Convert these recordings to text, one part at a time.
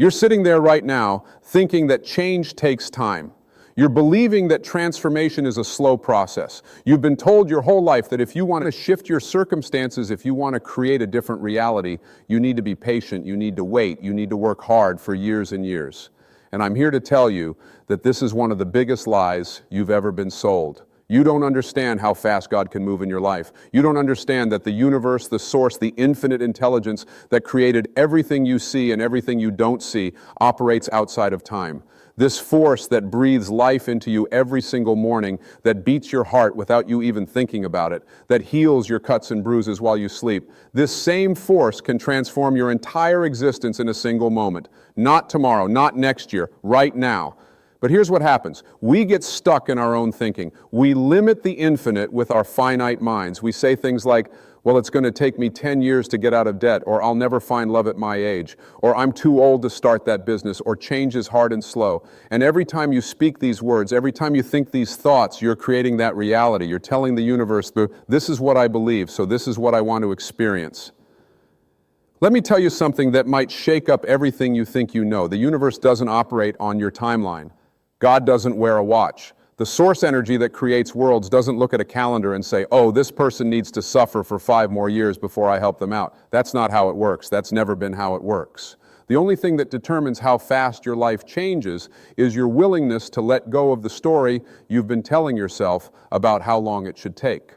You're sitting there right now thinking that change takes time. You're believing that transformation is a slow process. You've been told your whole life that if you want to shift your circumstances, if you want to create a different reality, you need to be patient, you need to wait, you need to work hard for years and years. And I'm here to tell you that this is one of the biggest lies you've ever been sold. You don't understand how fast God can move in your life. You don't understand that the universe, the source, the infinite intelligence that created everything you see and everything you don't see operates outside of time. This force that breathes life into you every single morning, that beats your heart without you even thinking about it, that heals your cuts and bruises while you sleep, this same force can transform your entire existence in a single moment. Not tomorrow, not next year, right now. But here's what happens. We get stuck in our own thinking. We limit the infinite with our finite minds. We say things like, well, it's going to take me 10 years to get out of debt, or I'll never find love at my age, or I'm too old to start that business, or change is hard and slow. And every time you speak these words, every time you think these thoughts, you're creating that reality. You're telling the universe, this is what I believe, so this is what I want to experience. Let me tell you something that might shake up everything you think you know. The universe doesn't operate on your timeline. God doesn't wear a watch. The source energy that creates worlds doesn't look at a calendar and say, oh, this person needs to suffer for 5 more years before I help them out. That's not how it works. That's never been how it works. The only thing that determines how fast your life changes is your willingness to let go of the story you've been telling yourself about how long it should take.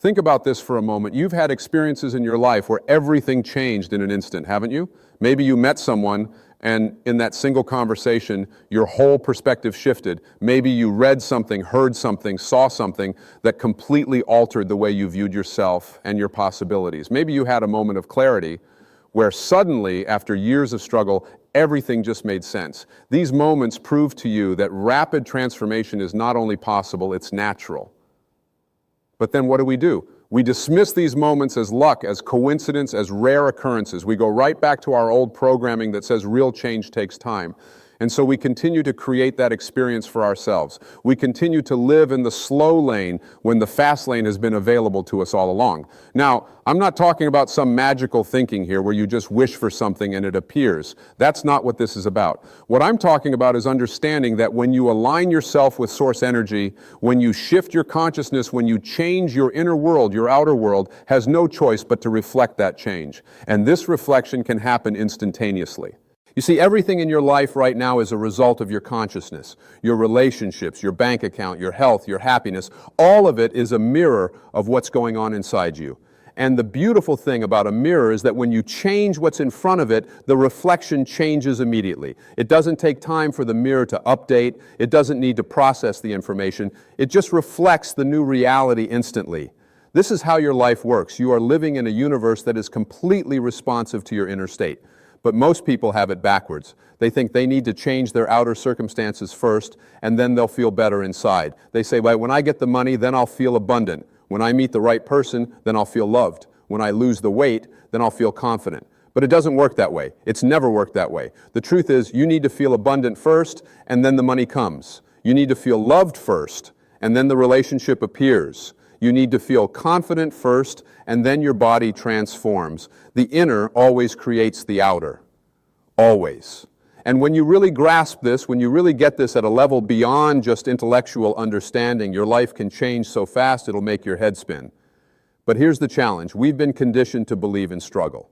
Think about this for a moment. You've had experiences in your life where everything changed in an instant, haven't you? Maybe you met someone and in that single conversation, your whole perspective shifted. Maybe you read something, heard something, saw something that completely altered the way you viewed yourself and your possibilities. Maybe you had a moment of clarity where suddenly, after years of struggle, everything just made sense. These moments prove to you that rapid transformation is not only possible, it's natural. But then what do? We dismiss these moments as luck, as coincidence, as rare occurrences. We go right back to our old programming that says real change takes time. And so we continue to create that experience for ourselves. We continue to live in the slow lane when the fast lane has been available to us all along. Now, I'm not talking about some magical thinking here where you just wish for something and it appears. That's not what this is about. What I'm talking about is understanding that when you align yourself with source energy, when you shift your consciousness, when you change your inner world, your outer world has no choice but to reflect that change. And this reflection can happen instantaneously. You see, everything in your life right now is a result of your consciousness, your relationships, your bank account, your health, your happiness. All of it is a mirror of what's going on inside you. And the beautiful thing about a mirror is that when you change what's in front of it, the reflection changes immediately. It doesn't take time for the mirror to update. It doesn't need to process the information. It just reflects the new reality instantly. This is how your life works. You are living in a universe that is completely responsive to your inner state. But most people have it backwards. They think they need to change their outer circumstances first, and then they'll feel better inside. They say, well, when I get the money, then I'll feel abundant. When I meet the right person, then I'll feel loved. When I lose the weight, then I'll feel confident. But it doesn't work that way. It's never worked that way. The truth is, you need to feel abundant first, and then the money comes. You need to feel loved first, and then the relationship appears. You need to feel confident first, and then your body transforms. The inner always creates the outer. Always. And when you really grasp this, when you really get this at a level beyond just intellectual understanding, your life can change so fast it'll make your head spin. But here's the challenge. We've been conditioned to believe in struggle.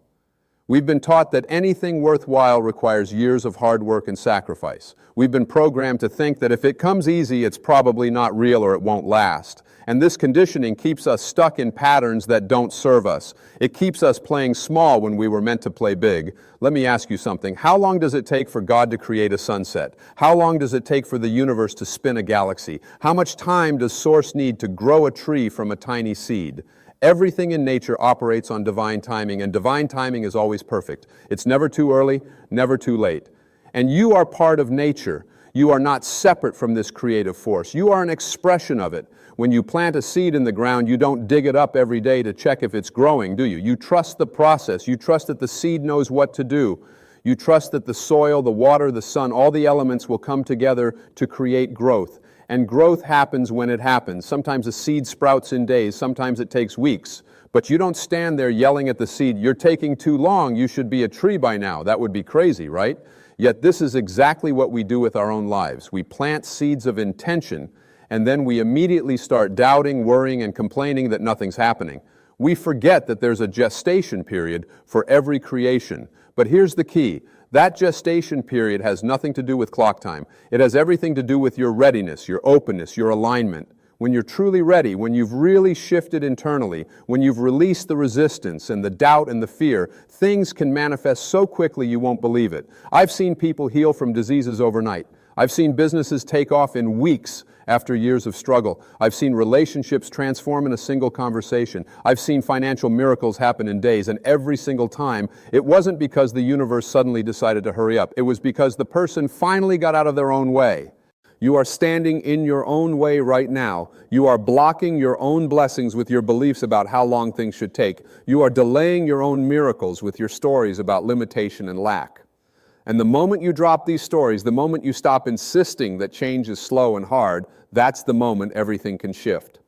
We've been taught that anything worthwhile requires years of hard work and sacrifice. We've been programmed to think that if it comes easy, it's probably not real or it won't last. And this conditioning keeps us stuck in patterns that don't serve us. It keeps us playing small when we were meant to play big. Let me ask you something. How long does it take for God to create a sunset? How long does it take for the universe to spin a galaxy? How much time does Source need to grow a tree from a tiny seed? Everything in nature operates on divine timing, and divine timing is always perfect. It's never too early, never too late. And you are part of nature. You are not separate from this creative force. You are an expression of it. When you plant a seed in the ground, you don't dig it up every day to check if it's growing, do you? You trust the process. You trust that the seed knows what to do. You trust that the soil, the water, the sun, all the elements will come together to create growth. And growth happens when it happens. Sometimes a seed sprouts in days, sometimes it takes weeks. But you don't stand there yelling at the seed, "You're taking too long, you should be a tree by now." That would be crazy, right? Yet this is exactly what we do with our own lives. We plant seeds of intention, and then we immediately start doubting, worrying, and complaining that nothing's happening. We forget that there's a gestation period for every creation. But here's the key. That gestation period has nothing to do with clock time. It has everything to do with your readiness, your openness, your alignment. When you're truly ready, when you've really shifted internally, when you've released the resistance and the doubt and the fear, things can manifest so quickly you won't believe it. I've seen people heal from diseases overnight. I've seen businesses take off in weeks after years of struggle. I've seen relationships transform in a single conversation. I've seen financial miracles happen in days, and every single time, it wasn't because the universe suddenly decided to hurry up. It was because the person finally got out of their own way. You are standing in your own way right now. You are blocking your own blessings with your beliefs about how long things should take. You are delaying your own miracles with your stories about limitation and lack. And the moment you drop these stories, the moment you stop insisting that change is slow and hard, that's the moment everything can shift.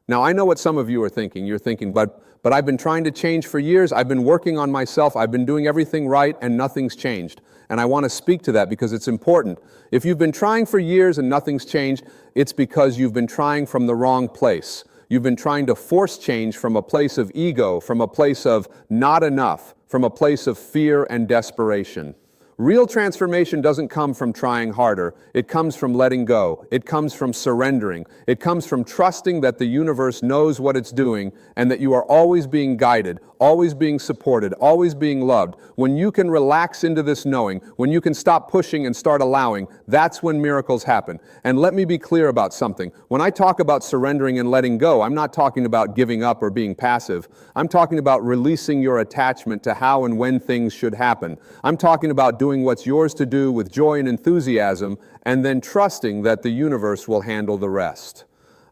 Now, I know what some of you are thinking. You're thinking, but I've been trying to change for years. I've been working on myself. I've been doing everything right, and nothing's changed. And I want to speak to that because it's important. If you've been trying for years and nothing's changed, it's because you've been trying from the wrong place. You've been trying to force change from a place of ego, from a place of not enough, from a place of fear and desperation. Real transformation doesn't come from trying harder. It comes from letting go. It comes from surrendering. It comes from trusting that the universe knows what it's doing and that you are always being guided, always being supported, always being loved. When you can relax into this knowing, when you can stop pushing and start allowing, that's when miracles happen. And let me be clear about something. When I talk about surrendering and letting go, I'm not talking about giving up or being passive. I'm talking about releasing your attachment to how and when things should happen. I'm talking about doing what's yours to do with joy and enthusiasm, and then trusting that the universe will handle the rest.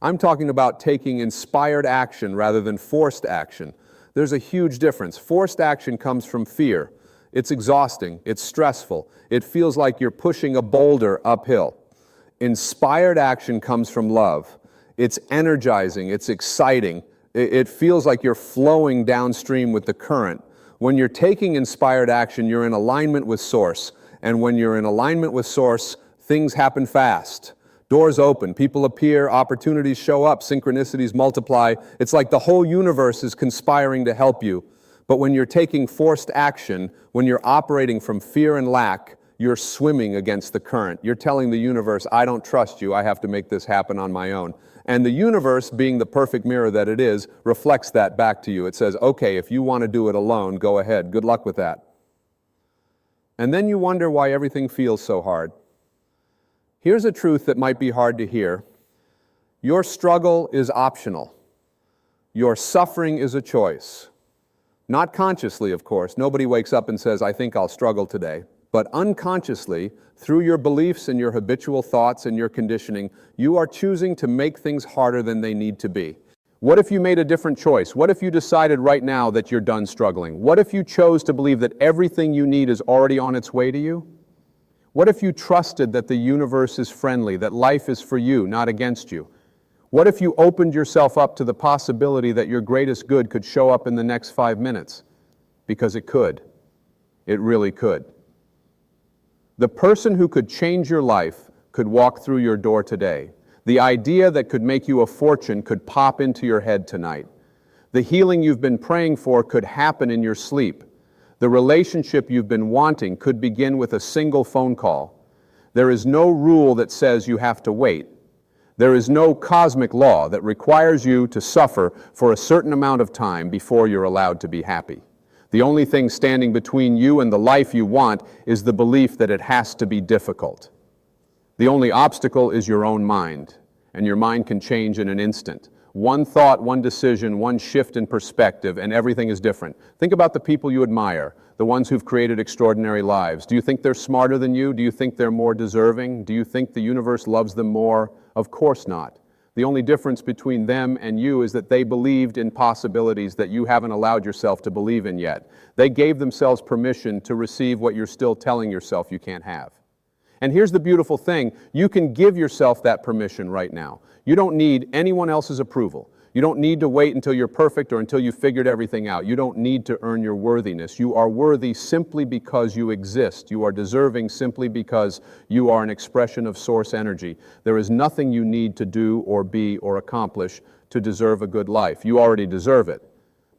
I'm talking about taking inspired action rather than forced action. There's a huge difference. Forced action comes from fear. It's exhausting. It's stressful. It feels like you're pushing a boulder uphill. Inspired action comes from love. It's energizing. It's exciting. It feels like you're flowing downstream with the current. When you're taking inspired action, you're in alignment with Source. And when you're in alignment with Source, things happen fast. Doors open, people appear, opportunities show up, synchronicities multiply. It's like the whole universe is conspiring to help you. But when you're taking forced action, when you're operating from fear and lack, you're swimming against the current. You're telling the universe, I don't trust you, I have to make this happen on my own. And the universe, being the perfect mirror that it is, reflects that back to you. It says, okay, if you want to do it alone, go ahead. Good luck with that. And then you wonder why everything feels so hard. Here's a truth that might be hard to hear. Your struggle is optional. Your suffering is a choice. Not consciously, of course. Nobody wakes up and says, I think I'll struggle today. But unconsciously, through your beliefs and your habitual thoughts and your conditioning, you are choosing to make things harder than they need to be. What if you made a different choice? What if you decided right now that you're done struggling? What if you chose to believe that everything you need is already on its way to you? What if you trusted that the universe is friendly, that life is for you, not against you? What if you opened yourself up to the possibility that your greatest good could show up in the next 5 minutes? Because it could. It really could. The person who could change your life could walk through your door today. The idea that could make you a fortune could pop into your head tonight. The healing you've been praying for could happen in your sleep. The relationship you've been wanting could begin with a single phone call. There is no rule that says you have to wait. There is no cosmic law that requires you to suffer for a certain amount of time before you're allowed to be happy. The only thing standing between you and the life you want is the belief that it has to be difficult. The only obstacle is your own mind, and your mind can change in an instant. One thought, one decision, one shift in perspective, and everything is different. Think about the people you admire, the ones who've created extraordinary lives. Do you think they're smarter than you? Do you think they're more deserving? Do you think the universe loves them more? Of course not. The only difference between them and you is that they believed in possibilities that you haven't allowed yourself to believe in yet. They gave themselves permission to receive what you're still telling yourself you can't have. And here's the beautiful thing, you can give yourself that permission right now. You don't need anyone else's approval. You don't need to wait until you're perfect or until you've figured everything out. You don't need to earn your worthiness. You are worthy simply because you exist. You are deserving simply because you are an expression of source energy. There is nothing you need to do or be or accomplish to deserve a good life. You already deserve it,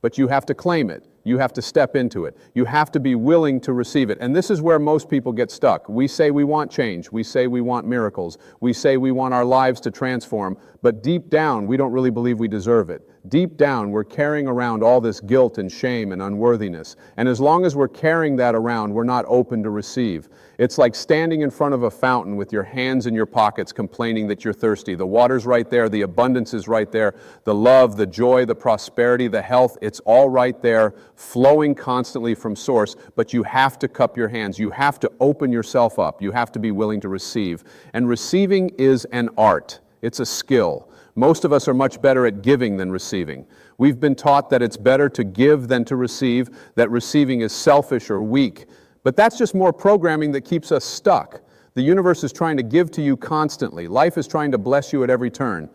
but you have to claim it. You have to step into it. You have to be willing to receive it. And this is where most people get stuck. We say we want change. We say we want miracles. We say we want our lives to transform. But deep down, we don't really believe we deserve it. Deep down, we're carrying around all this guilt and shame and unworthiness. And as long as we're carrying that around, we're not open to receive. It's like standing in front of a fountain with your hands in your pockets complaining that you're thirsty. The water's right there. The abundance is right there. The love, the joy, the prosperity, the health, it's all right there, flowing constantly from source. But you have to cup your hands. You have to open yourself up. You have to be willing to receive. And receiving is an art. It's a skill. Most of us are much better at giving than receiving. We've been taught that it's better to give than to receive, that receiving is selfish or weak. But that's just more programming that keeps us stuck. The universe is trying to give to you constantly. Life is trying to bless you at every turn.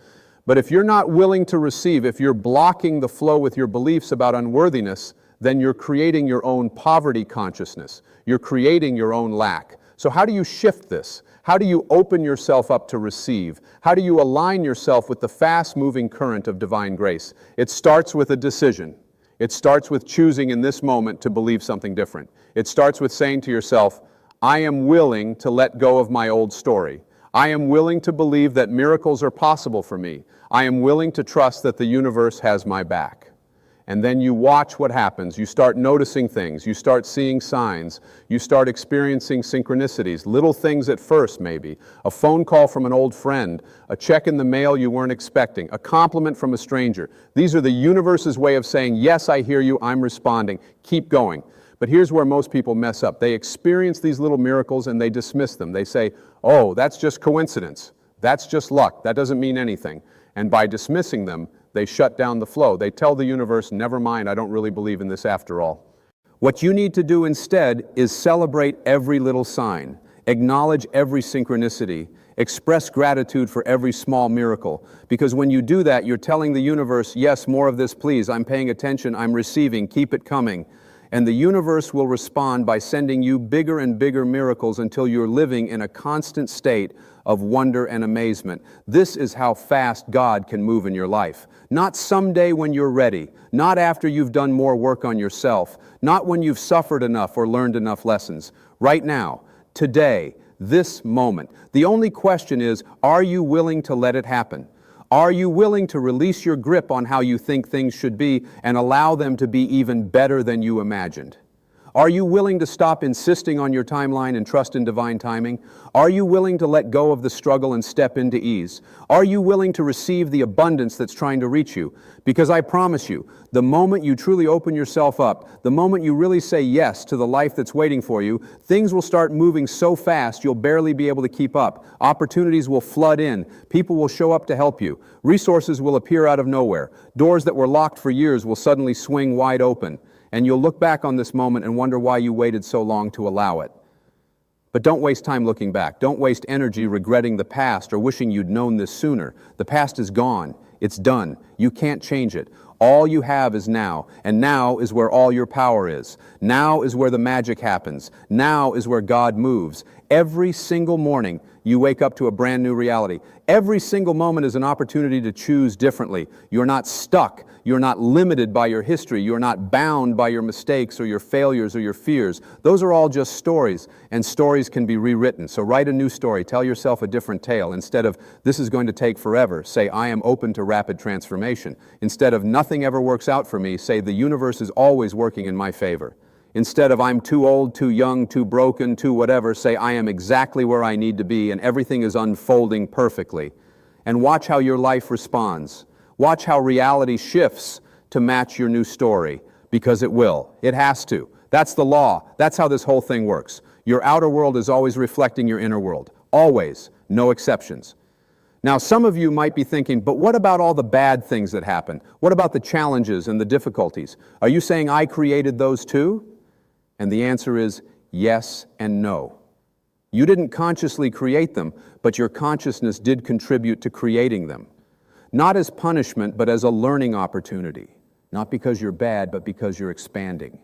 But if you're not willing to receive, if you're blocking the flow with your beliefs about unworthiness, then you're creating your own poverty consciousness. You're creating your own lack. So how do you shift this? How do you open yourself up to receive? How do you align yourself with the fast-moving current of divine grace? It starts with a decision. It starts with choosing in this moment to believe something different. It starts with saying to yourself, I am willing to let go of my old story. I am willing to believe that miracles are possible for me. I am willing to trust that the universe has my back. And then you watch what happens. You start noticing things. You start seeing signs. You start experiencing synchronicities, little things at first maybe. A phone call from an old friend, a check in the mail you weren't expecting, a compliment from a stranger. These are the universe's way of saying, yes, I hear you, I'm responding, keep going. But here's where most people mess up. They experience these little miracles and they dismiss them. They say, oh, that's just coincidence. That's just luck. That doesn't mean anything. And by dismissing them, they shut down the flow. They tell the universe, never mind, I don't really believe in this after all. What you need to do instead is celebrate every little sign, acknowledge every synchronicity, express gratitude for every small miracle. Because when you do that, you're telling the universe, yes, more of this, please. I'm paying attention, I'm receiving, keep it coming. And the universe will respond by sending you bigger and bigger miracles until you're living in a constant state of wonder and amazement. This is how fast God can move in your life. Not someday when you're ready, not after you've done more work on yourself, not when you've suffered enough or learned enough lessons. Right now, today, this moment. The only question is, are you willing to let it happen? Are you willing to release your grip on how you think things should be and allow them to be even better than you imagined? Are you willing to stop insisting on your timeline and trust in divine timing? Are you willing to let go of the struggle and step into ease? Are you willing to receive the abundance that's trying to reach you? Because I promise you, the moment you truly open yourself up, the moment you really say yes to the life that's waiting for you, things will start moving so fast you'll barely be able to keep up. Opportunities will flood in. People will show up to help you. Resources will appear out of nowhere. Doors that were locked for years will suddenly swing wide open. And you'll look back on this moment and wonder why you waited so long to allow it. But don't waste time looking back. Don't waste energy regretting the past or wishing you'd known this sooner. The past is gone. It's done. You can't change it. All you have is now, and now is where all your power is. Now is where the magic happens. Now is where God moves. Every single morning, you wake up to a brand new reality. Every single moment is an opportunity to choose differently. You're not stuck. You're not limited by your history. You're not bound by your mistakes or your failures or your fears. Those are all just stories, and stories can be rewritten. So write a new story. Tell yourself a different tale. Instead of, this is going to take forever, say, I am open to rapid transformation. Instead of, nothing ever works out for me, say, the universe is always working in my favor. Instead of, I'm too old, too young, too broken, too whatever, say, I am exactly where I need to be and everything is unfolding perfectly. And watch how your life responds. Watch how reality shifts to match your new story, because it will. It has to. That's the law. That's how this whole thing works. Your outer world is always reflecting your inner world. Always. No exceptions. Now, some of you might be thinking, but what about all the bad things that happen? What about the challenges and the difficulties? Are you saying I created those too? And the answer is yes and no. You didn't consciously create them, but your consciousness did contribute to creating them. not as punishment, but as a learning opportunity. Not because you're bad, but because you're expanding.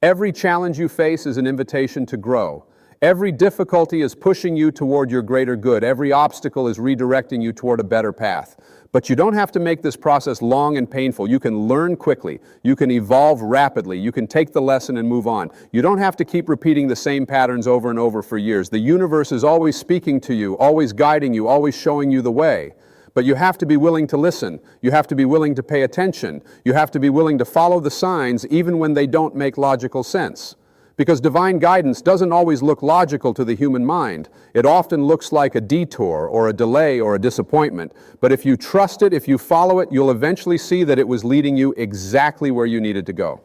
Every challenge you face is an invitation to grow. Every difficulty is pushing you toward your greater good. Every obstacle is redirecting you toward a better path. But you don't have to make this process long and painful. You can learn quickly. You can evolve rapidly. You can take the lesson and move on. You don't have to keep repeating the same patterns over and over for years. The universe is always speaking to you, always guiding you, always showing you the way. But you have to be willing to listen. You have to be willing to pay attention. You have to be willing to follow the signs even when they don't make logical sense. Because divine guidance doesn't always look logical to the human mind. It often looks like a detour or a delay or a disappointment. But if you trust it, if you follow it, you'll eventually see that it was leading you exactly where you needed to go.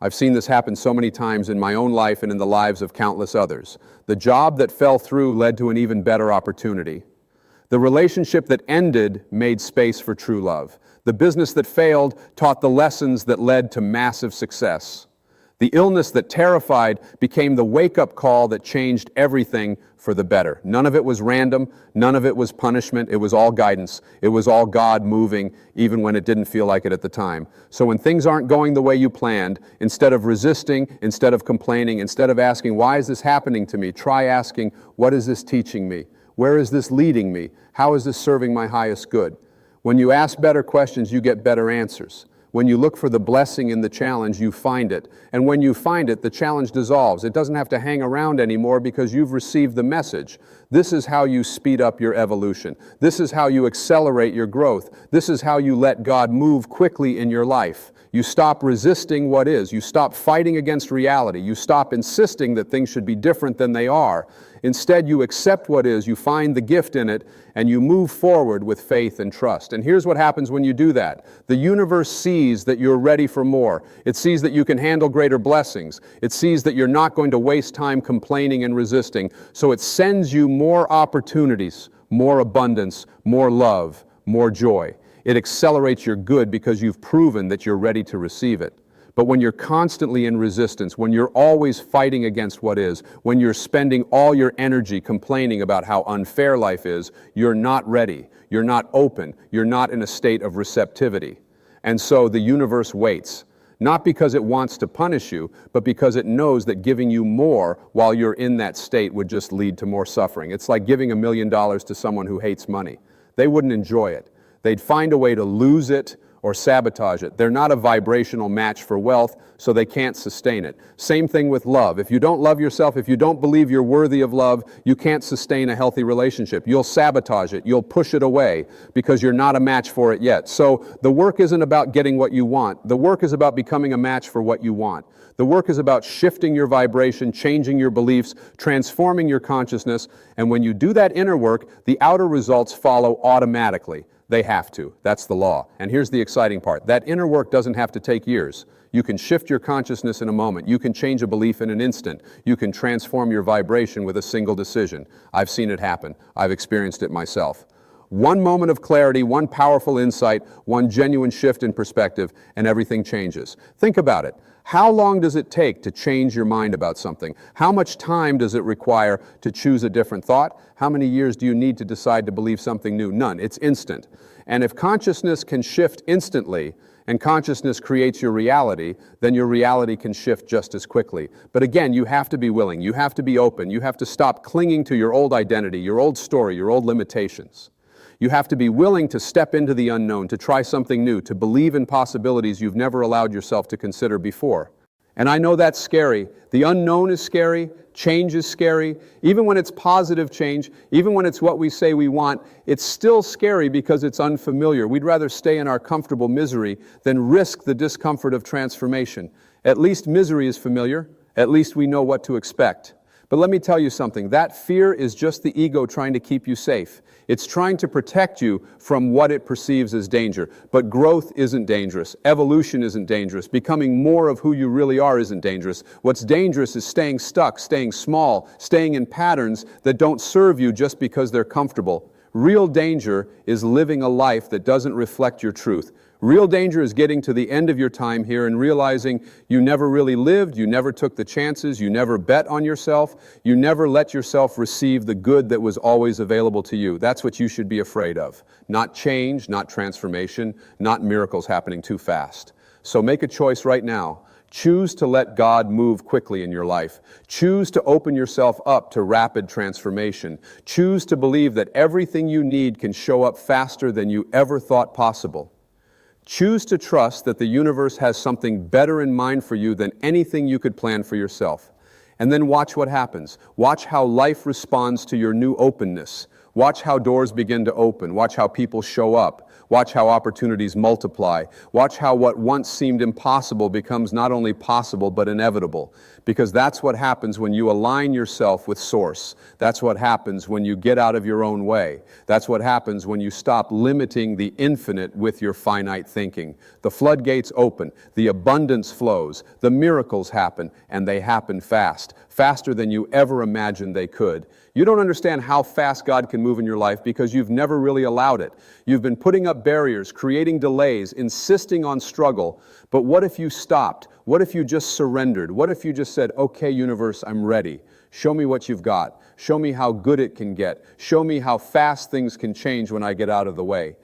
I've seen this happen so many times in my own life and in the lives of countless others. The job that fell through led to an even better opportunity. The relationship that ended made space for true love. The business that failed taught the lessons that led to massive success. The illness that terrified became the wake-up call that changed everything for the better. None of it was random. None of it was punishment. It was all guidance. It was all God moving, even when it didn't feel like it at the time. So when things aren't going the way you planned, instead of resisting, instead of complaining, instead of asking, why is this happening to me? Try asking, what is this teaching me? Where is this leading me? How is this serving my highest good? When you ask better questions, you get better answers. When you look for the blessing in the challenge, you find it. And when you find it, the challenge dissolves. It doesn't have to hang around anymore because you've received the message. This is how you speed up your evolution. This is how you accelerate your growth. This is how you let God move quickly in your life. You stop resisting what is. You stop fighting against reality. You stop insisting that things should be different than they are. Instead, you accept what is, you find the gift in it, and you move forward with faith and trust. And here's what happens when you do that. The universe sees that you're ready for more. It sees that you can handle greater blessings. It sees that you're not going to waste time complaining and resisting. So it sends you more opportunities, more abundance, more love, more joy. It accelerates your good because you've proven that you're ready to receive it. But when you're constantly in resistance, when you're always fighting against what is, when you're spending all your energy complaining about how unfair life is, you're not ready, you're not open, you're not in a state of receptivity. And so the universe waits, not because it wants to punish you, but because it knows that giving you more while you're in that state would just lead to more suffering. It's like giving $1 million to someone who hates money. They wouldn't enjoy it. They'd find a way to lose it or sabotage it. They're not a vibrational match for wealth, so they can't sustain it. Same thing with love. If you don't love yourself, if you don't believe you're worthy of love, you can't sustain a healthy relationship. You'll sabotage it. You'll push it away because you're not a match for it yet. So the work isn't about getting what you want. The work is about becoming a match for what you want. The work is about shifting your vibration, changing your beliefs, transforming your consciousness, and when you do that inner work, the outer results follow automatically. They have to. That's the law. And here's the exciting part. That inner work doesn't have to take years. You can shift your consciousness in a moment. You can change a belief in an instant. You can transform your vibration with a single decision. I've seen it happen. I've experienced it myself. One moment of clarity, one powerful insight, one genuine shift in perspective, and everything changes. Think about it. How long does it take to change your mind about something? How much time does it require to choose a different thought? How many years do you need to decide to believe something new? None. It's instant. And if consciousness can shift instantly, and consciousness creates your reality, then your reality can shift just as quickly. But again, you have to be willing. You have to be open. You have to stop clinging to your old identity, your old story, your old limitations. You have to be willing to step into the unknown, to try something new, to believe in possibilities you've never allowed yourself to consider before. And I know that's scary. The unknown is scary. Change is scary. Even when it's positive change, even when it's what we say we want, it's still scary because it's unfamiliar. We'd rather stay in our comfortable misery than risk the discomfort of transformation. At least misery is familiar. At least we know what to expect. But let me tell you something. That fear is just the ego trying to keep you safe. It's trying to protect you from what it perceives as danger. But growth isn't dangerous. Evolution isn't dangerous. Becoming more of who you really are isn't dangerous. What's dangerous is staying stuck, staying small, staying in patterns that don't serve you just because they're comfortable. Real danger is living a life that doesn't reflect your truth. Real danger is getting to the end of your time here and realizing you never really lived, you never took the chances, you never bet on yourself, you never let yourself receive the good that was always available to you. That's what you should be afraid of. Not change, not transformation, not miracles happening too fast. So make a choice right now. Choose to let God move quickly in your life. Choose to open yourself up to rapid transformation. Choose to believe that everything you need can show up faster than you ever thought possible. Choose to trust that the universe has something better in mind for you than anything you could plan for yourself. And then watch what happens. Watch how life responds to your new openness. Watch how doors begin to open. Watch how people show up. Watch how opportunities multiply. Watch how what once seemed impossible becomes not only possible but inevitable. Because that's what happens when you align yourself with Source. That's what happens when you get out of your own way. That's what happens when you stop limiting the infinite with your finite thinking. The floodgates open, the abundance flows, the miracles happen, and they happen fast. Faster than you ever imagined they could. You don't understand how fast God can move in your life because you've never really allowed it. You've been putting up barriers, creating delays, insisting on struggle. But what if you stopped? What if you just surrendered? What if you just said, okay, universe, I'm ready. Show me what you've got. Show me how good it can get. Show me how fast things can change when I get out of the way.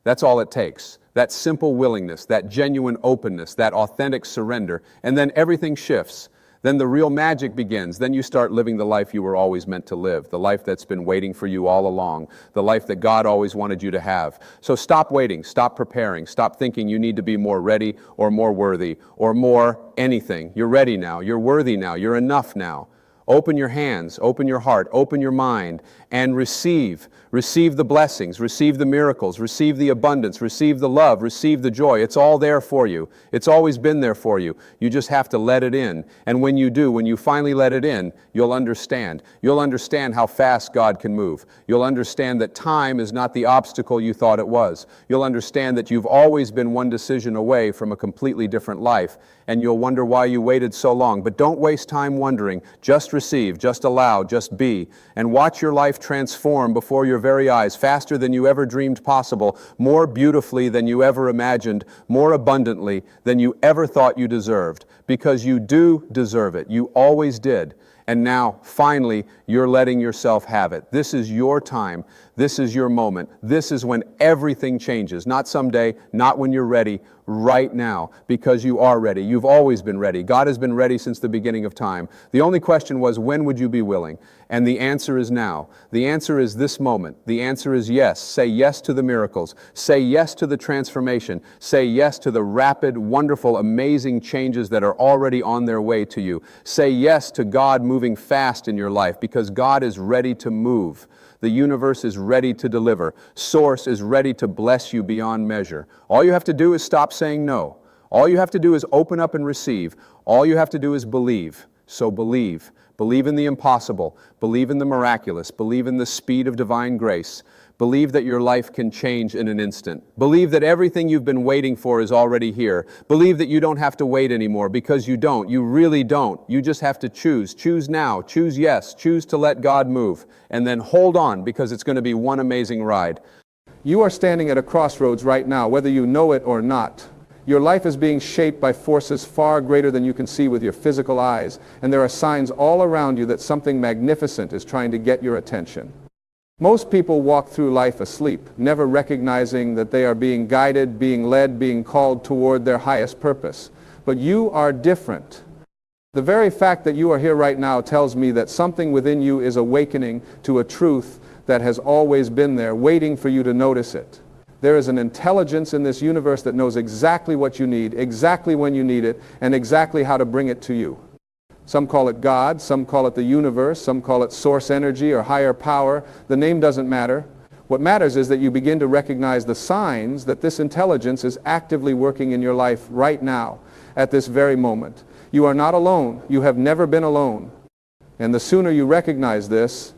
That's all it takes. That simple willingness, that genuine openness, that authentic surrender, and then everything shifts. Then the real magic begins. Then you start living the life you were always meant to live, the life that's been waiting for you all along, the life that God always wanted you to have. So stop waiting, stop preparing, stop thinking you need to be more ready or more worthy or more anything. You're ready now, you're worthy now, you're enough now. Open your hands, open your heart, open your mind, and receive. Receive the blessings, receive the miracles, receive the abundance, receive the love, receive the joy. It's all there for you. It's always been there for you. You just have to let it in. And when you do, when you finally let it in, you'll understand. You'll understand how fast God can move. You'll understand that time is not the obstacle you thought it was. You'll understand that you've always been one decision away from a completely different life. And you'll wonder why you waited so long. But don't waste time wondering. Just receive, just allow, just be. And watch your life transform before your very eyes, faster than you ever dreamed possible, more beautifully than you ever imagined, more abundantly than you ever thought you deserved. Because you do deserve it. You always did. And now, finally, you're letting yourself have it. This is your time. This is your moment. This is when everything changes. Not someday, not when you're ready, right now, because you are ready. You've always been ready. God has been ready since the beginning of time. The only question was, when would you be willing? And the answer is now. The answer is this moment. The answer is yes. Say yes to the miracles. Say yes to the transformation. Say yes to the rapid, wonderful, amazing changes that are already on their way to you. Say yes to God moving fast in your life, because God is ready to move. The universe is ready to deliver. Source is ready to bless you beyond measure. All you have to do is stop saying no. All you have to do is open up and receive. All you have to do is believe. So believe. Believe in the impossible. Believe in the miraculous. Believe in the speed of divine grace. Believe that your life can change in an instant. Believe that everything you've been waiting for is already here. Believe that you don't have to wait anymore, because you don't. You really don't. You just have to choose. Choose now. Choose yes. Choose to let God move. And then hold on, because it's going to be one amazing ride. You are standing at a crossroads right now, whether you know it or not. Your life is being shaped by forces far greater than you can see with your physical eyes. And there are signs all around you that something magnificent is trying to get your attention. Most people walk through life asleep, never recognizing that they are being guided, being led, being called toward their highest purpose. But you are different. The very fact that you are here right now tells me that something within you is awakening to a truth that has always been there, waiting for you to notice it. There is an intelligence in this universe that knows exactly what you need, exactly when you need it, and exactly how to bring it to you. Some call it God, some call it the universe, some call it source energy or higher power. The name doesn't matter. What matters is that you begin to recognize the signs that this intelligence is actively working in your life right now, at this very moment. You are not alone. You have never been alone. And the sooner you recognize this,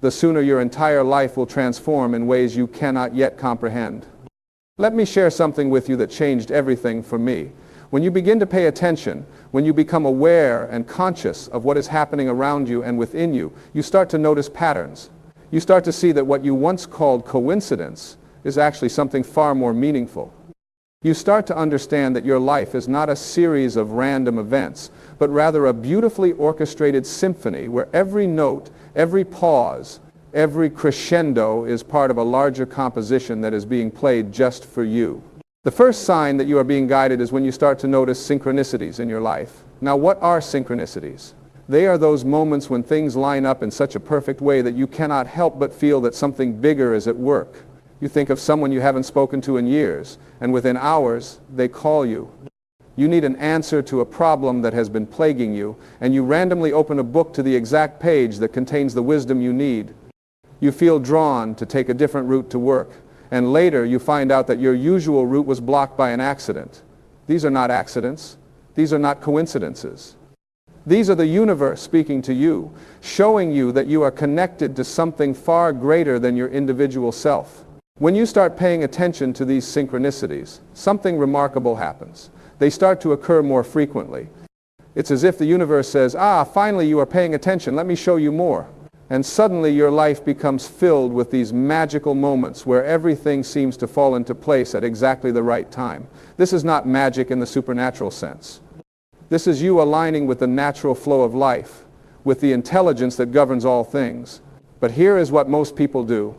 the sooner your entire life will transform in ways you cannot yet comprehend. Let me share something with you that changed everything for me. When you begin to pay attention, when you become aware and conscious of what is happening around you and within you, you start to notice patterns. You start to see that what you once called coincidence is actually something far more meaningful. You start to understand that your life is not a series of random events, but rather a beautifully orchestrated symphony where every note, every pause, every crescendo is part of a larger composition that is being played just for you. The first sign that you are being guided is when you start to notice synchronicities in your life. Now, what are synchronicities? They are those moments when things line up in such a perfect way that you cannot help but feel that something bigger is at work. You think of someone you haven't spoken to in years, and within hours, they call you. You need an answer to a problem that has been plaguing you, and you randomly open a book to the exact page that contains the wisdom you need. You feel drawn to take a different route to work, and later you find out that your usual route was blocked by an accident. These are not accidents. These are not coincidences. These are the universe speaking to you, showing you that you are connected to something far greater than your individual self. When you start paying attention to these synchronicities, something remarkable happens. They start to occur more frequently. It's as if the universe says, finally you are paying attention, let me show you more. And suddenly your life becomes filled with these magical moments where everything seems to fall into place at exactly the right time. This is not magic in the supernatural sense. This is you aligning with the natural flow of life, with the intelligence that governs all things. But here is what most people do.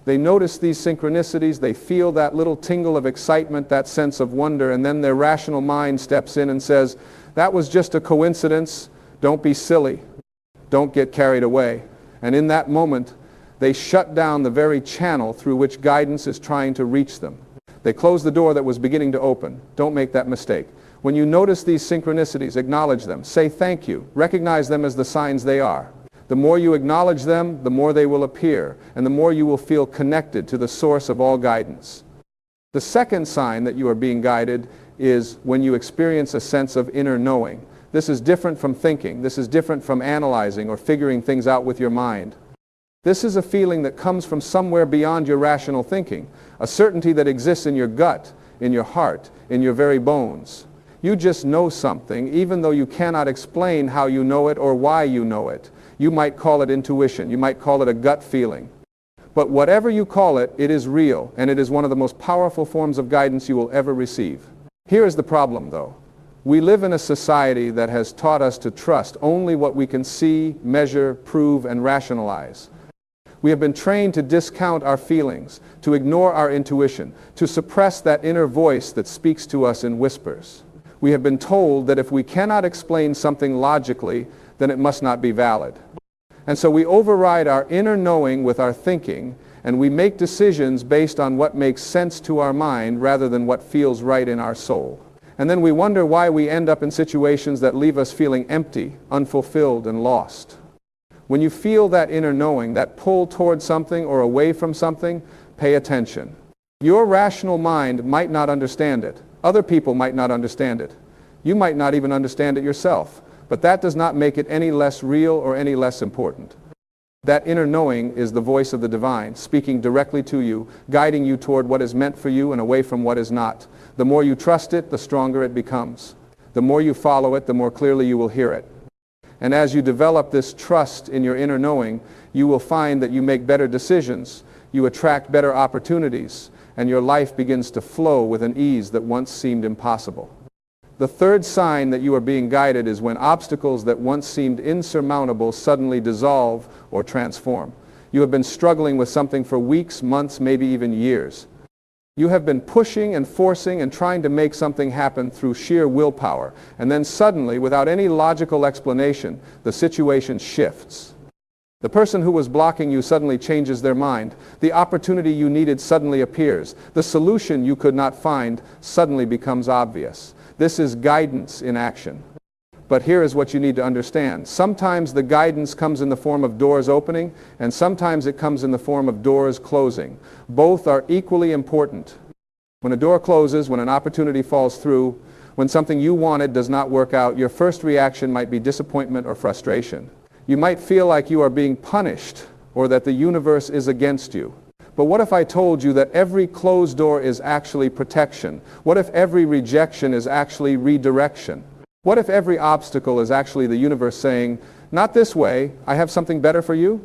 They notice these synchronicities, they feel that little tingle of excitement, that sense of wonder, and then their rational mind steps in and says, that was just a coincidence, don't be silly, don't get carried away. And in that moment, they shut down the very channel through which guidance is trying to reach them. They close the door that was beginning to open. Don't make that mistake. When you notice these synchronicities, acknowledge them. Say thank you. Recognize them as the signs they are. The more you acknowledge them, the more they will appear, and the more you will feel connected to the source of all guidance. The second sign that you are being guided is when you experience a sense of inner knowing. This is different from thinking. This is different from analyzing or figuring things out with your mind. This is a feeling that comes from somewhere beyond your rational thinking, a certainty that exists in your gut, in your heart, in your very bones. You just know something, even though you cannot explain how you know it or why you know it. You might call it intuition. You might call it a gut feeling. But whatever you call it, it is real, and it is one of the most powerful forms of guidance you will ever receive. Here is the problem, though. We live in a society that has taught us to trust only what we can see, measure, prove, and rationalize. We have been trained to discount our feelings, to ignore our intuition, to suppress that inner voice that speaks to us in whispers. We have been told that if we cannot explain something logically, then it must not be valid. And so we override our inner knowing with our thinking, and we make decisions based on what makes sense to our mind rather than what feels right in our soul. And then we wonder why we end up in situations that leave us feeling empty, unfulfilled, and lost. When you feel that inner knowing, that pull towards something or away from something, pay attention. Your rational mind might not understand it. Other people might not understand it. You might not even understand it yourself. But that does not make it any less real or any less important. That inner knowing is the voice of the divine, speaking directly to you, guiding you toward what is meant for you and away from what is not. The more you trust it, the stronger it becomes. The more you follow it, the more clearly you will hear it. And as you develop this trust in your inner knowing, you will find that you make better decisions, you attract better opportunities, and your life begins to flow with an ease that once seemed impossible. The third sign that you are being guided is when obstacles that once seemed insurmountable suddenly dissolve or transform. You have been struggling with something for weeks, months, maybe even years. You have been pushing and forcing and trying to make something happen through sheer willpower, and then suddenly, without any logical explanation, the situation shifts. The person who was blocking you suddenly changes their mind. The opportunity you needed suddenly appears. The solution you could not find suddenly becomes obvious. This is guidance in action. But here is what you need to understand. Sometimes the guidance comes in the form of doors opening, and sometimes it comes in the form of doors closing. Both are equally important. When a door closes, when an opportunity falls through, when something you wanted does not work out, your first reaction might be disappointment or frustration. You might feel like you are being punished or that the universe is against you. But what if I told you that every closed door is actually protection? What if every rejection is actually redirection? What if every obstacle is actually the universe saying, not this way, I have something better for you?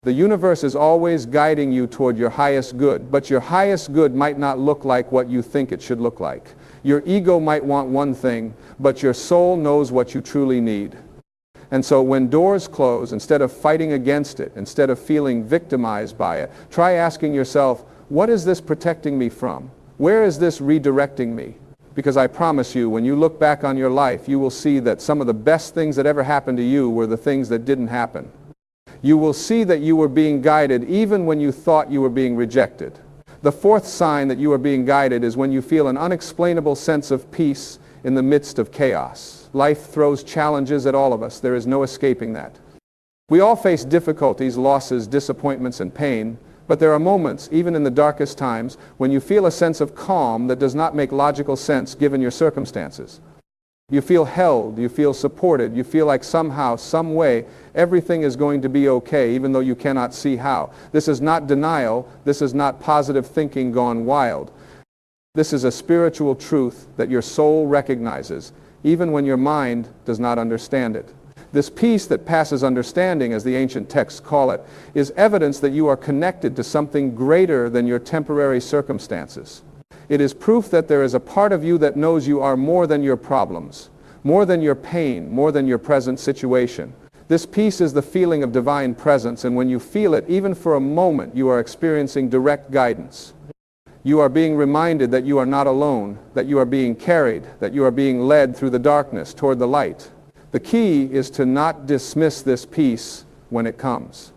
The universe is always guiding you toward your highest good, but your highest good might not look like what you think it should look like. Your ego might want one thing, but your soul knows what you truly need. And so when doors close, instead of fighting against it, instead of feeling victimized by it, try asking yourself, what is this protecting me from? Where is this redirecting me? Because I promise you, when you look back on your life, you will see that some of the best things that ever happened to you were the things that didn't happen. You will see that you were being guided even when you thought you were being rejected. The fourth sign that you are being guided is when you feel an unexplainable sense of peace in the midst of chaos. Life throws challenges at all of us. There is no escaping that. We all face difficulties, losses, disappointments, and pain, but there are moments, even in the darkest times, when you feel a sense of calm that does not make logical sense given your circumstances. You feel held, you feel supported, you feel like somehow, some way, everything is going to be okay, even though you cannot see how. This is not denial, this is not positive thinking gone wild. This is a spiritual truth that your soul recognizes, even when your mind does not understand it. This peace that passes understanding, as the ancient texts call it, is evidence that you are connected to something greater than your temporary circumstances. It is proof that there is a part of you that knows you are more than your problems, more than your pain, more than your present situation. This peace is the feeling of divine presence, and when you feel it, even for a moment, you are experiencing direct guidance. You are being reminded that you are not alone, that you are being carried, that you are being led through the darkness toward the light. The key is to not dismiss this peace when it comes.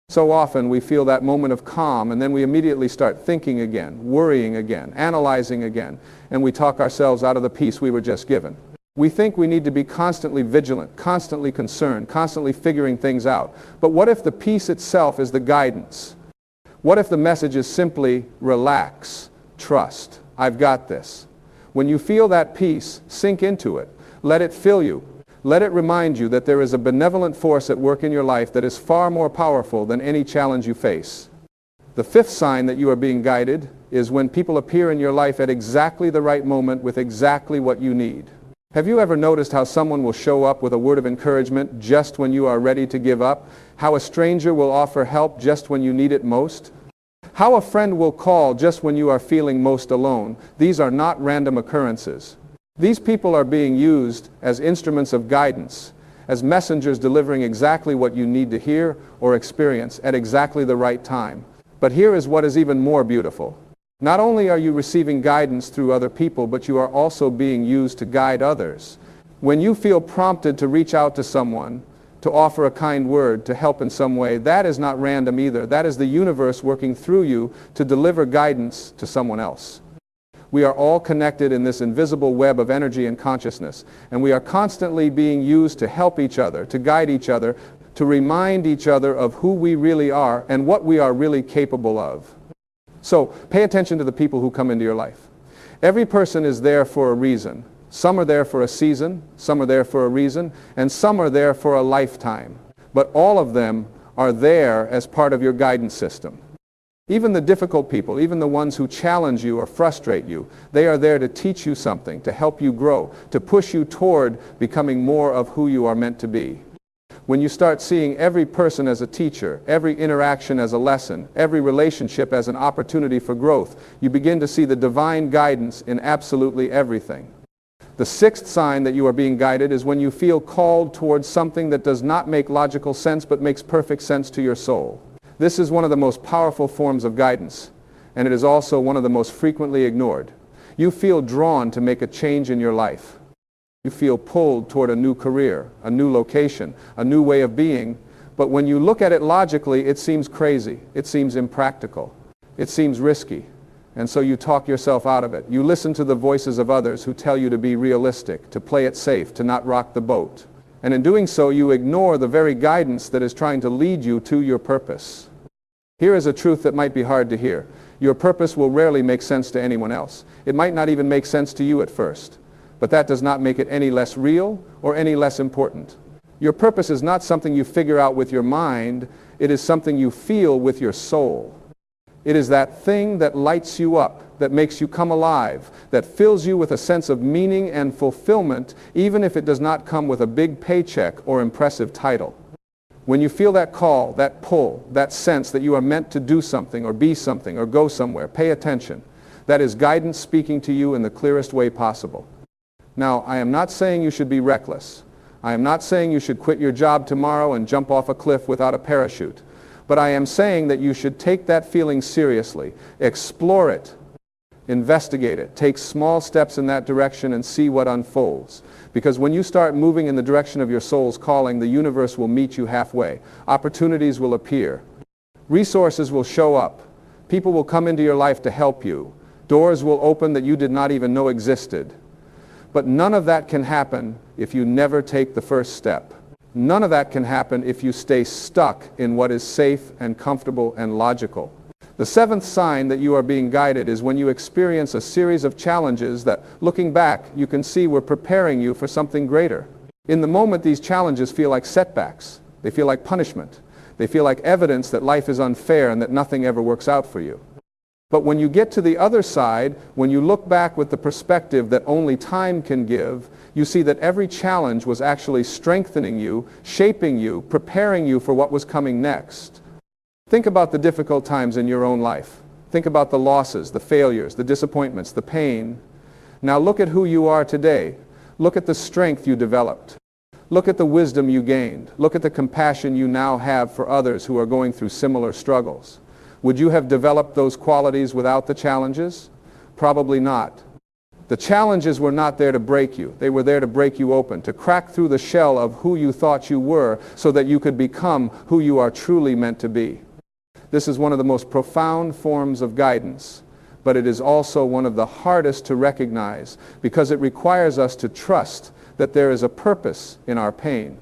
So often we feel that moment of calm, and then we immediately start thinking again, worrying again, analyzing again, and we talk ourselves out of the peace we were just given. We think we need to be constantly vigilant, constantly concerned, constantly figuring things out. But what if the peace itself is the guidance? What if the message is simply relax, trust, I've got this? When you feel that peace, sink into it. Let it fill you. Let it remind you that there is a benevolent force at work in your life that is far more powerful than any challenge you face. The fifth sign that you are being guided is when people appear in your life at exactly the right moment with exactly what you need. Have you ever noticed how someone will show up with a word of encouragement just when you are ready to give up? How a stranger will offer help just when you need it most? How a friend will call just when you are feeling most alone? These are not random occurrences. These people are being used as instruments of guidance, as messengers delivering exactly what you need to hear or experience at exactly the right time. But here is what is even more beautiful. Not only are you receiving guidance through other people, but you are also being used to guide others. When you feel prompted to reach out to someone, to offer a kind word, to help in some way, that is not random either. That is the universe working through you to deliver guidance to someone else. We are all connected in this invisible web of energy and consciousness, and we are constantly being used to help each other, to guide each other, to remind each other of who we really are and what we are really capable of. So pay attention to the people who come into your life. Every person is there for a reason. Some are there for a season, some are there for a reason, and some are there for a lifetime. But all of them are there as part of your guidance system. Even the difficult people, even the ones who challenge you or frustrate you, they are there to teach you something, to help you grow, to push you toward becoming more of who you are meant to be. When you start seeing every person as a teacher, every interaction as a lesson, every relationship as an opportunity for growth, you begin to see the divine guidance in absolutely everything. The sixth sign that you are being guided is when you feel called towards something that does not make logical sense but makes perfect sense to your soul. This is one of the most powerful forms of guidance, and it is also one of the most frequently ignored. You feel drawn to make a change in your life. You feel pulled toward a new career, a new location, a new way of being, but when you look at it logically, it seems crazy, it seems impractical, it seems risky, and so you talk yourself out of it. You listen to the voices of others who tell you to be realistic, to play it safe, to not rock the boat. And in doing so, you ignore the very guidance that is trying to lead you to your purpose. Here is a truth that might be hard to hear. Your purpose will rarely make sense to anyone else. It might not even make sense to you at first. But that does not make it any less real or any less important. Your purpose is not something you figure out with your mind. It is something you feel with your soul. It is that thing that lights you up, that makes you come alive, that fills you with a sense of meaning and fulfillment, even if it does not come with a big paycheck or impressive title. When you feel that call, that pull, that sense that you are meant to do something or be something or go somewhere, pay attention. That is guidance speaking to you in the clearest way possible. Now, I am not saying you should be reckless. I am not saying you should quit your job tomorrow and jump off a cliff without a parachute. But I am saying that you should take that feeling seriously, explore it, investigate it, take small steps in that direction and see what unfolds. Because when you start moving in the direction of your soul's calling, the universe will meet you halfway. Opportunities will appear. Resources will show up. People will come into your life to help you. Doors will open that you did not even know existed. But none of that can happen if you never take the first step. None of that can happen if you stay stuck in what is safe and comfortable and logical. The seventh sign that you are being guided is when you experience a series of challenges that, looking back, you can see were preparing you for something greater. In the moment, these challenges feel like setbacks. They feel like punishment. They feel like evidence that life is unfair and that nothing ever works out for you. But when you get to the other side, when you look back with the perspective that only time can give, you see that every challenge was actually strengthening you, shaping you, preparing you for what was coming next. Think about the difficult times in your own life. Think about the losses, the failures, the disappointments, the pain. Now look at who you are today. Look at the strength you developed. Look at the wisdom you gained. Look at the compassion you now have for others who are going through similar struggles. Would you have developed those qualities without the challenges? Probably not. The challenges were not there to break you. They were there to break you open, to crack through the shell of who you thought you were so that you could become who you are truly meant to be. This is one of the most profound forms of guidance, but it is also one of the hardest to recognize because it requires us to trust that there is a purpose in our pain.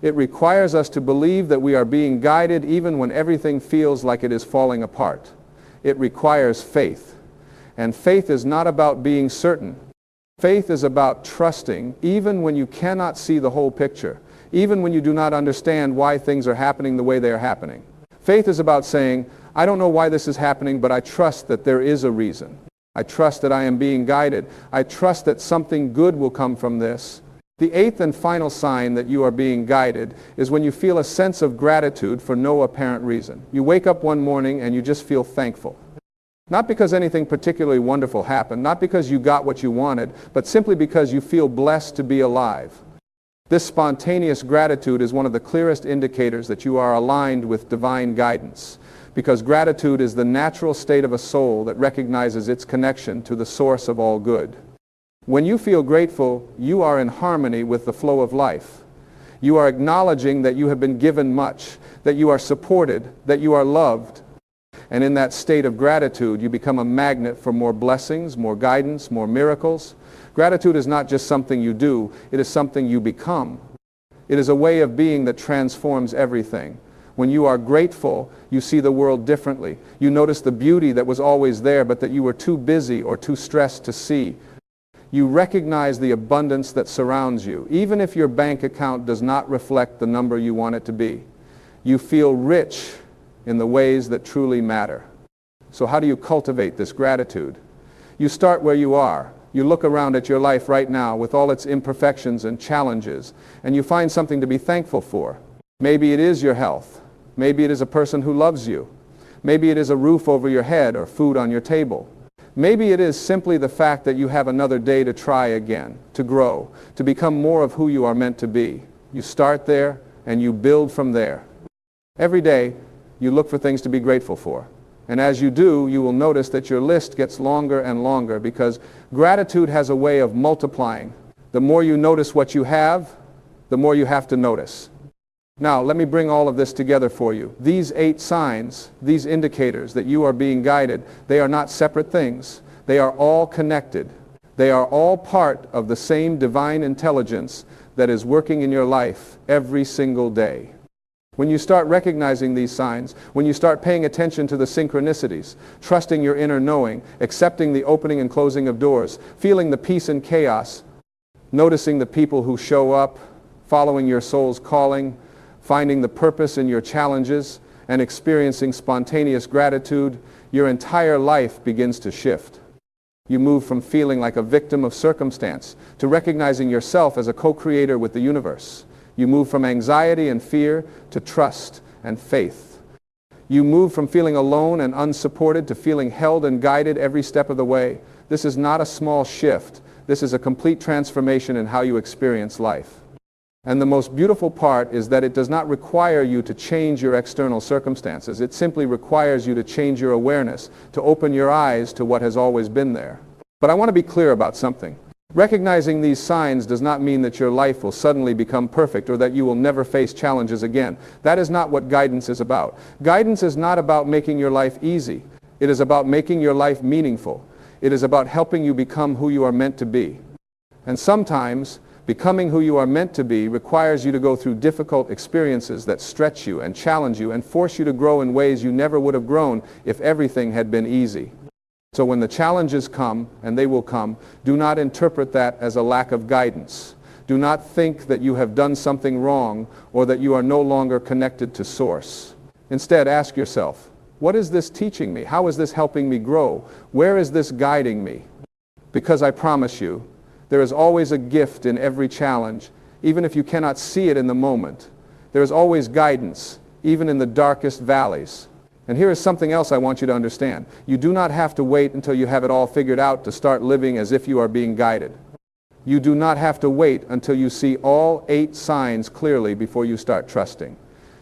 It requires us to believe that we are being guided even when everything feels like it is falling apart. It requires faith. And faith is not about being certain. Faith is about trusting even when you cannot see the whole picture, even when you do not understand why things are happening the way they are happening. Faith is about saying, I don't know why this is happening, but I trust that there is a reason. I trust that I am being guided. I trust that something good will come from this. The eighth and final sign that you are being guided is when you feel a sense of gratitude for no apparent reason. You wake up one morning and you just feel thankful. Not because anything particularly wonderful happened, not because you got what you wanted, but simply because you feel blessed to be alive. This spontaneous gratitude is one of the clearest indicators that you are aligned with divine guidance, because gratitude is the natural state of a soul that recognizes its connection to the source of all good. When you feel grateful, you are in harmony with the flow of life. You are acknowledging that you have been given much, that you are supported, that you are loved. And in that state of gratitude, you become a magnet for more blessings, more guidance, more miracles. Gratitude is not just something you do, it is something you become. It is a way of being that transforms everything. When you are grateful, you see the world differently. You notice the beauty that was always there, but that you were too busy or too stressed to see. You recognize the abundance that surrounds you, even if your bank account does not reflect the number you want it to be. You feel rich in the ways that truly matter. So how do you cultivate this gratitude? You start where you are. You look around at your life right now with all its imperfections and challenges, and you find something to be thankful for. Maybe it is your health. Maybe it is a person who loves you. Maybe it is a roof over your head or food on your table. Maybe it is simply the fact that you have another day to try again, to grow, to become more of who you are meant to be. You start there and you build from there. Every day, you look for things to be grateful for. And as you do, you will notice that your list gets longer and longer because gratitude has a way of multiplying. The more you notice what you have, the more you have to notice. Now, let me bring all of this together for you. These 8 signs, these indicators that you are being guided, they are not separate things. They are all connected. They are all part of the same divine intelligence that is working in your life every single day. When you start recognizing these signs, when you start paying attention to the synchronicities, trusting your inner knowing, accepting the opening and closing of doors, feeling the peace and chaos, noticing the people who show up, following your soul's calling, finding the purpose in your challenges, and experiencing spontaneous gratitude, your entire life begins to shift. You move from feeling like a victim of circumstance to recognizing yourself as a co-creator with the universe. You move from anxiety and fear to trust and faith. You move from feeling alone and unsupported to feeling held and guided every step of the way. This is not a small shift. This is a complete transformation in how you experience life. And the most beautiful part is that it does not require you to change your external circumstances. It simply requires you to change your awareness, to open your eyes to what has always been there. But I want to be clear about something. Recognizing these signs does not mean that your life will suddenly become perfect or that you will never face challenges again. That is not what guidance is about. Guidance is not about making your life easy. It is about making your life meaningful. It is about helping you become who you are meant to be. And sometimes, becoming who you are meant to be requires you to go through difficult experiences that stretch you and challenge you and force you to grow in ways you never would have grown if everything had been easy. So when the challenges come, and they will come, do not interpret that as a lack of guidance. Do not think that you have done something wrong or that you are no longer connected to Source. Instead, ask yourself, what is this teaching me? How is this helping me grow? Where is this guiding me? Because I promise you, there is always a gift in every challenge, even if you cannot see it in the moment. There is always guidance, even in the darkest valleys. And here is something else I want you to understand. You do not have to wait until you have it all figured out to start living as if you are being guided. You do not have to wait until you see all 8 signs clearly before you start trusting.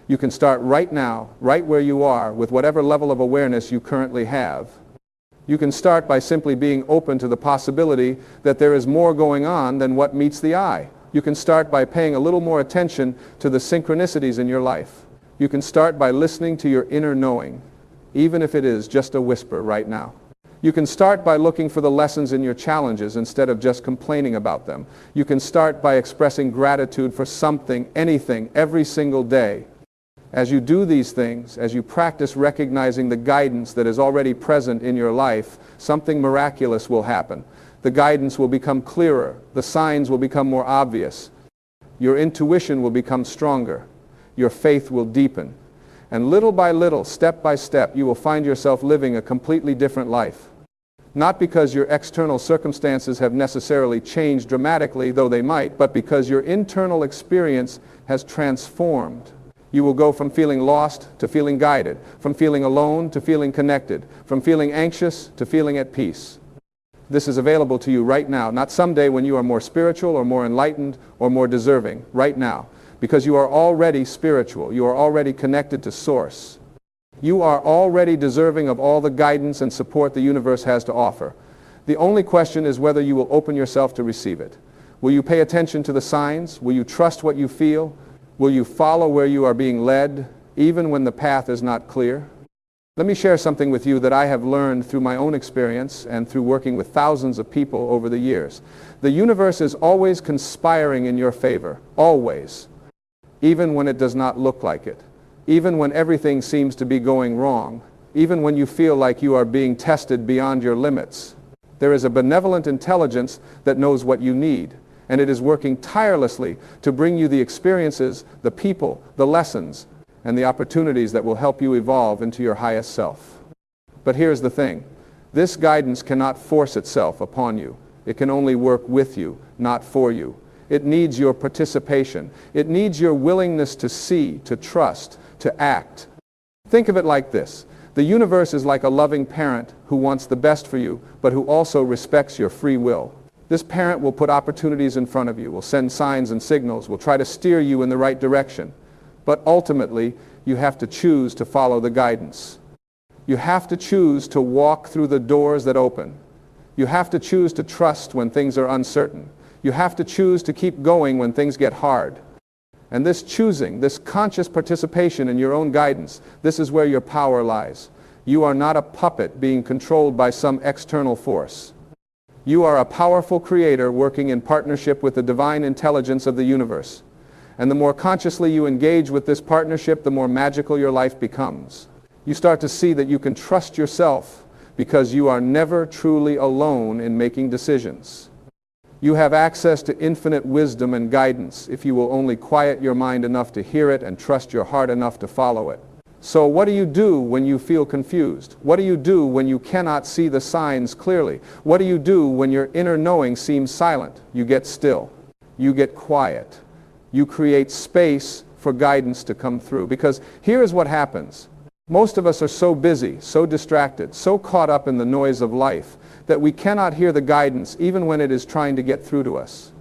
You can start right now, right where you are, with whatever level of awareness you currently have. You can start by simply being open to the possibility that there is more going on than what meets the eye. You can start by paying a little more attention to the synchronicities in your life. You can start by listening to your inner knowing, even if it is just a whisper right now. You can start by looking for the lessons in your challenges instead of just complaining about them. You can start by expressing gratitude for something, anything, every single day. As you do these things, as you practice recognizing the guidance that is already present in your life, something miraculous will happen. The guidance will become clearer. The signs will become more obvious. Your intuition will become stronger. Your faith will deepen. And little by little, step by step, you will find yourself living a completely different life. Not because your external circumstances have necessarily changed dramatically, though they might, but because your internal experience has transformed. You will go from feeling lost to feeling guided, from feeling alone to feeling connected, from feeling anxious to feeling at peace. This is available to you right now, not someday when you are more spiritual or more enlightened or more deserving, right now, because you are already spiritual, you are already connected to Source. You are already deserving of all the guidance and support the universe has to offer. The only question is whether you will open yourself to receive it. Will you pay attention to the signs? Will you trust what you feel? Will you follow where you are being led, even when the path is not clear? Let me share something with you that I have learned through my own experience and through working with thousands of people over the years. The universe is always conspiring in your favor, always, even when it does not look like it, even when everything seems to be going wrong, even when you feel like you are being tested beyond your limits. There is a benevolent intelligence that knows what you need, and it is working tirelessly to bring you the experiences, the people, the lessons, and the opportunities that will help you evolve into your highest self. But here's the thing. This guidance cannot force itself upon you. It can only work with you, not for you. It needs your participation. It needs your willingness to see, to trust, to act. Think of it like this. The universe is like a loving parent who wants the best for you, but who also respects your free will. This parent will put opportunities in front of you, will send signs and signals, will try to steer you in the right direction. But ultimately, you have to choose to follow the guidance. You have to choose to walk through the doors that open. You have to choose to trust when things are uncertain. You have to choose to keep going when things get hard. And this choosing, this conscious participation in your own guidance, this is where your power lies. You are not a puppet being controlled by some external force. You are a powerful creator working in partnership with the divine intelligence of the universe. And the more consciously you engage with this partnership, the more magical your life becomes. You start to see that you can trust yourself because you are never truly alone in making decisions. You have access to infinite wisdom and guidance if you will only quiet your mind enough to hear it and trust your heart enough to follow it. So what do you do when you feel confused? What do you do when you cannot see the signs clearly? What do you do when your inner knowing seems silent? You get still. You get quiet. You create space for guidance to come through. Because here is what happens. Most of us are so busy, so distracted, so caught up in the noise of life that we cannot hear the guidance even when it is trying to get through to us.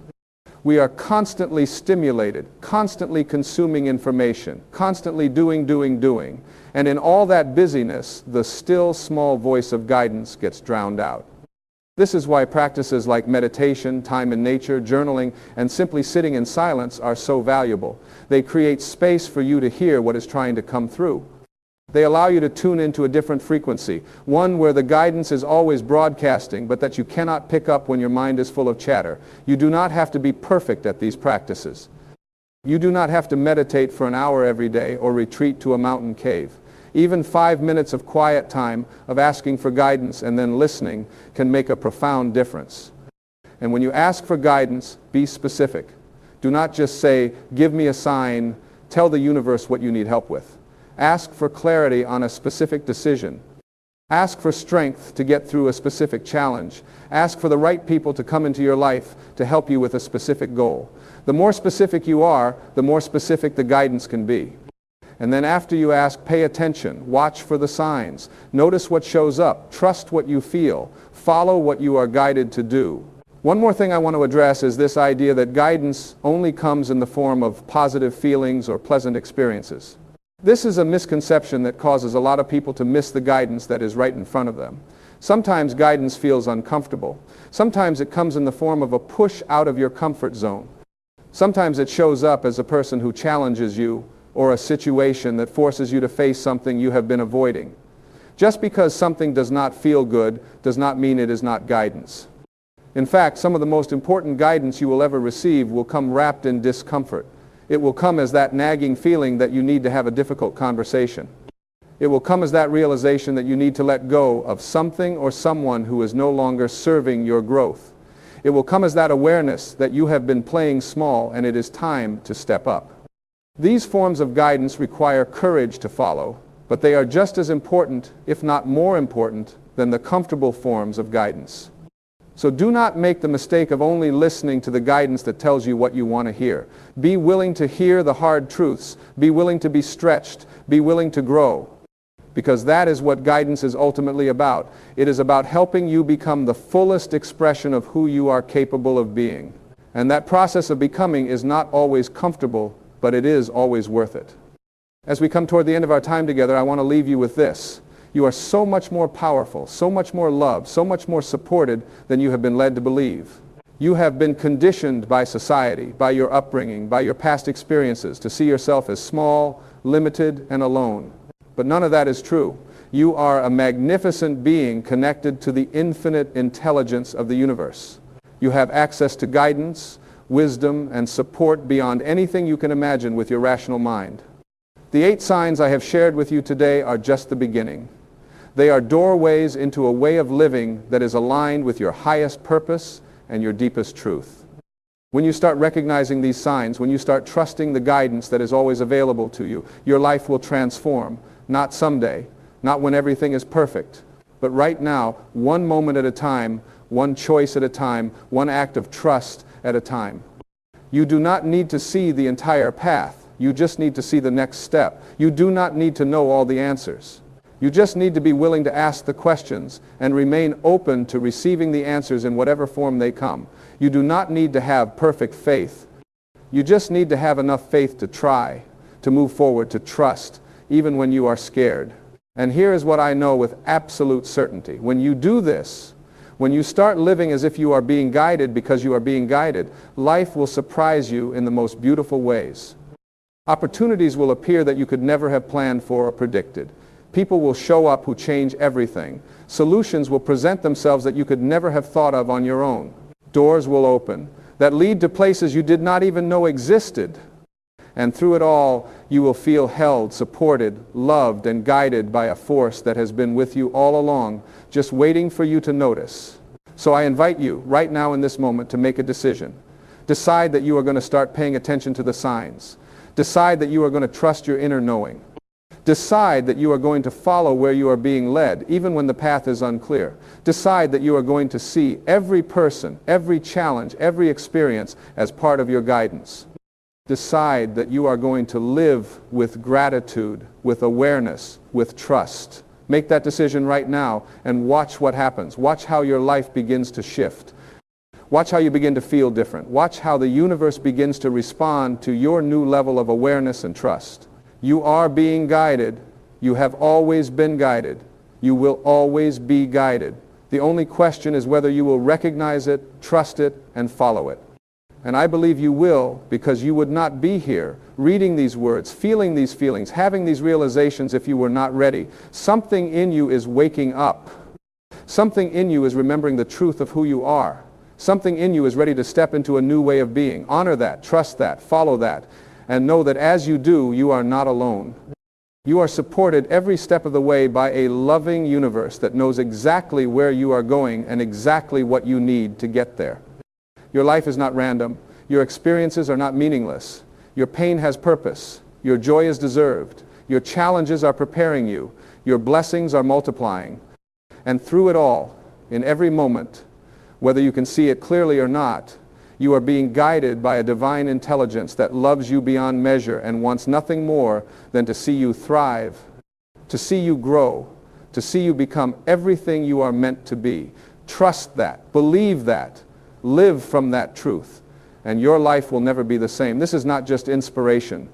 We are constantly stimulated, constantly consuming information, constantly doing. And in all that busyness, the still small voice of guidance gets drowned out. This is why practices like meditation, time in nature, journaling, and simply sitting in silence are so valuable. They create space for you to hear what is trying to come through. They allow you to tune into a different frequency, one where the guidance is always broadcasting, but that you cannot pick up when your mind is full of chatter. You do not have to be perfect at these practices. You do not have to meditate for an hour every day or retreat to a mountain cave. Even 5 minutes of quiet time, of asking for guidance and then listening, can make a profound difference. And when you ask for guidance, be specific. Do not just say, "Give me a sign," tell the universe what you need help with. Ask for clarity on a specific decision. Ask for strength to get through a specific challenge. Ask for the right people to come into your life to help you with a specific goal. The more specific you are, the more specific the guidance can be. And then after you ask, pay attention, watch for the signs, notice what shows up, trust what you feel, follow what you are guided to do. One more thing I want to address is this idea that guidance only comes in the form of positive feelings or pleasant experiences. This is a misconception that causes a lot of people to miss the guidance that is right in front of them. Sometimes guidance feels uncomfortable. Sometimes it comes in the form of a push out of your comfort zone. Sometimes it shows up as a person who challenges you or a situation that forces you to face something you have been avoiding. Just because something does not feel good does not mean it is not guidance. In fact, some of the most important guidance you will ever receive will come wrapped in discomfort. It will come as that nagging feeling that you need to have a difficult conversation. It will come as that realization that you need to let go of something or someone who is no longer serving your growth. It will come as that awareness that you have been playing small and it is time to step up. These forms of guidance require courage to follow, but they are just as important, if not more important, than the comfortable forms of guidance. So do not make the mistake of only listening to the guidance that tells you what you want to hear. Be willing to hear the hard truths. Be willing to be stretched. Be willing to grow. Because that is what guidance is ultimately about. It is about helping you become the fullest expression of who you are capable of being. And that process of becoming is not always comfortable, but it is always worth it. As we come toward the end of our time together, I want to leave you with this. You are so much more powerful, so much more loved, so much more supported than you have been led to believe. You have been conditioned by society, by your upbringing, by your past experiences to see yourself as small, limited, and alone. But none of that is true. You are a magnificent being connected to the infinite intelligence of the universe. You have access to guidance, wisdom, and support beyond anything you can imagine with your rational mind. The 8 signs I have shared with you today are just the beginning. They are doorways into a way of living that is aligned with your highest purpose and your deepest truth. When you start recognizing these signs, when you start trusting the guidance that is always available to you, your life will transform, not someday, not when everything is perfect, but right now, one moment at a time, one choice at a time, one act of trust at a time. You do not need to see the entire path. You just need to see the next step. You do not need to know all the answers. You just need to be willing to ask the questions and remain open to receiving the answers in whatever form they come. You do not need to have perfect faith. You just need to have enough faith to try, to move forward, to trust, even when you are scared. And here is what I know with absolute certainty. When you do this, when you start living as if you are being guided because you are being guided, life will surprise you in the most beautiful ways. Opportunities will appear that you could never have planned for or predicted. People will show up who change everything. Solutions will present themselves that you could never have thought of on your own. Doors will open that lead to places you did not even know existed. And through it all, you will feel held, supported, loved, and guided by a force that has been with you all along, just waiting for you to notice. So I invite you, right now in this moment, to make a decision. Decide that you are going to start paying attention to the signs. Decide that you are going to trust your inner knowing. Decide that you are going to follow where you are being led, even when the path is unclear. Decide that you are going to see every person, every challenge, every experience as part of your guidance. decide that you are going to live with gratitude, with awareness, with trust. Make that decision right now and watch what happens. Watch how your life begins to shift. Watch how you begin to feel different. Watch how the universe begins to respond to your new level of awareness and trust. You are being guided. You have always been guided. You will always be guided. The only question is whether you will recognize it, trust it, and follow it. And I believe you will, because you would not be here reading these words, feeling these feelings, having these realizations if you were not ready. Something in you is waking up. Something in you is remembering the truth of who you are. Something in you is ready to step into a new way of being. Honor that, trust that, follow that, and know that as you do, you are not alone. You are supported every step of the way by a loving universe that knows exactly where you are going and exactly what you need to get there. Your life is not random. Your experiences are not meaningless. Your pain has purpose. Your joy is deserved. Your challenges are preparing you. Your blessings are multiplying. And through it all, in every moment, whether you can see it clearly or not, you are being guided by a divine intelligence that loves you beyond measure and wants nothing more than to see you thrive, to see you grow, to see you become everything you are meant to be. Trust that. Believe that. Live from that truth, and your life will never be the same. This is not just inspiration.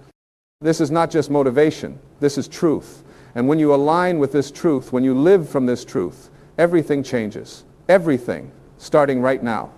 This is not just motivation. This is truth. And when you align with this truth, when you live from this truth, everything changes. Everything, starting right now.